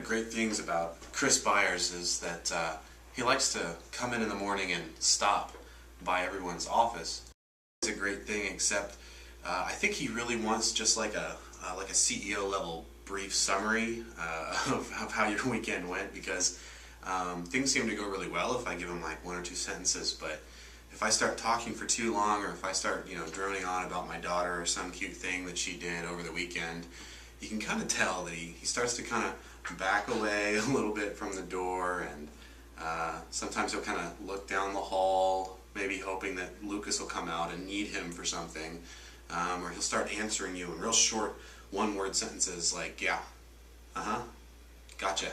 great things about Chris Byers is that he likes to come in the morning and stop by everyone's office. It's a great thing, except I think he really wants just like a CEO level brief summary of how your weekend went, because things seem to go really well if I give him like 1 or 2 sentences, but if I start talking for too long, or if I start, droning on about my daughter or some cute thing that she did over the weekend, you can kind of tell that he starts to kind of back away a little bit from the door, and sometimes he'll kind of look down the hall, maybe hoping that Lucas will come out and need him for something, or he'll start answering you in real short one-word sentences like, yeah, uh-huh, gotcha.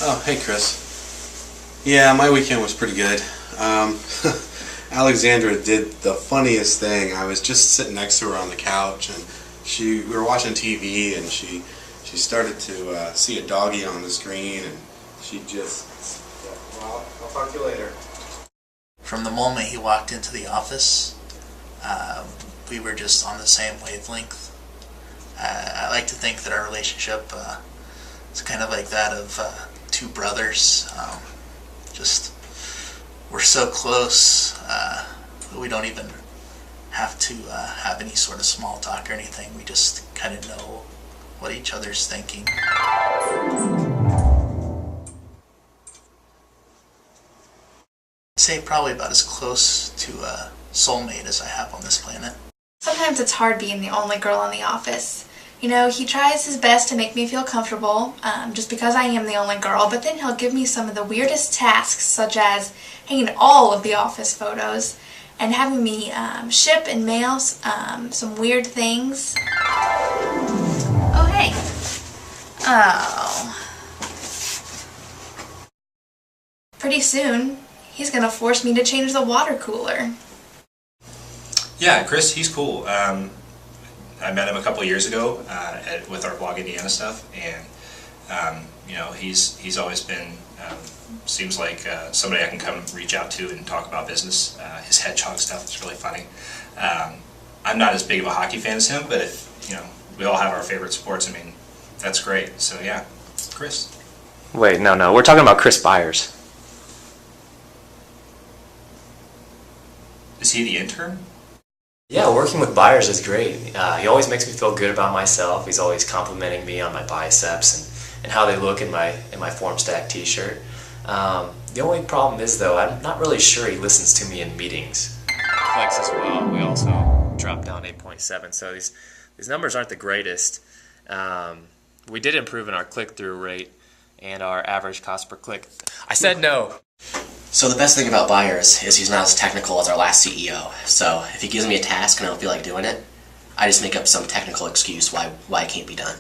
Oh, hey Chris. Yeah, my weekend was pretty good. Alexandra did the funniest thing. I was just sitting next to her on the couch, and we were watching TV, and she started to see a doggy on the screen, and she just, well, I'll talk to you later. From the moment he walked into the office, we were just on the same wavelength. I like to think that our relationship is kind of like that of two brothers. We're so close that we don't even have to have any sort of small talk or anything. We just kind of know what each other's thinking. I'd say probably about as close to a soulmate as I have on this planet. Sometimes it's hard being the only girl in the office. He tries his best to make me feel comfortable, just because I am the only girl, but then he'll give me some of the weirdest tasks, such as hanging all of the office photos and having me ship and mail some weird things. Oh, hey. Oh. Pretty soon, he's gonna force me to change the water cooler. Yeah, Chris, he's cool. I met him a couple of years ago with our Blog Indiana stuff, and he's always been seems like somebody I can come reach out to and talk about business. His hedgehog stuff is really funny. I'm not as big of a hockey fan as him, but if we all have our favorite sports, I mean, that's great. So yeah, Chris. Wait, no, we're talking about Chris Byers. Is he the intern? Yeah, working with Byers is great. He always makes me feel good about myself. He's always complimenting me on my biceps and how they look in my Formstack t-shirt. The only problem is, though, I'm not really sure he listens to me in meetings. Flex as well. We also dropped down 8.7, so these numbers aren't the greatest. We did improve in our click-through rate and our average cost per click. I said no. So the best thing about Byers is he's not as technical as our last CEO. So if he gives me a task and I don't feel like doing it, I just make up some technical excuse why it can't be done.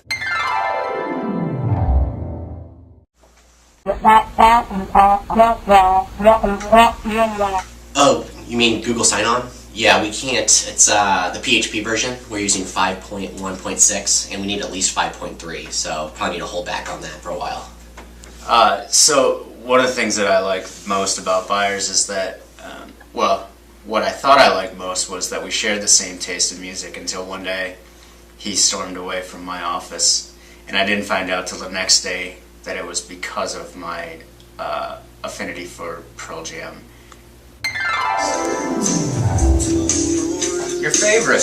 Oh, you mean Google Sign-On? Yeah, we can't. It's the PHP version. We're using 5.1.6, and we need at least 5.3, so probably need to hold back on that for a while. So one of the things that I like most about Byers is that, what I thought I liked most was that we shared the same taste in music until one day he stormed away from my office, and I didn't find out till the next day that it was because of my affinity for Pearl Jam. Your favorite?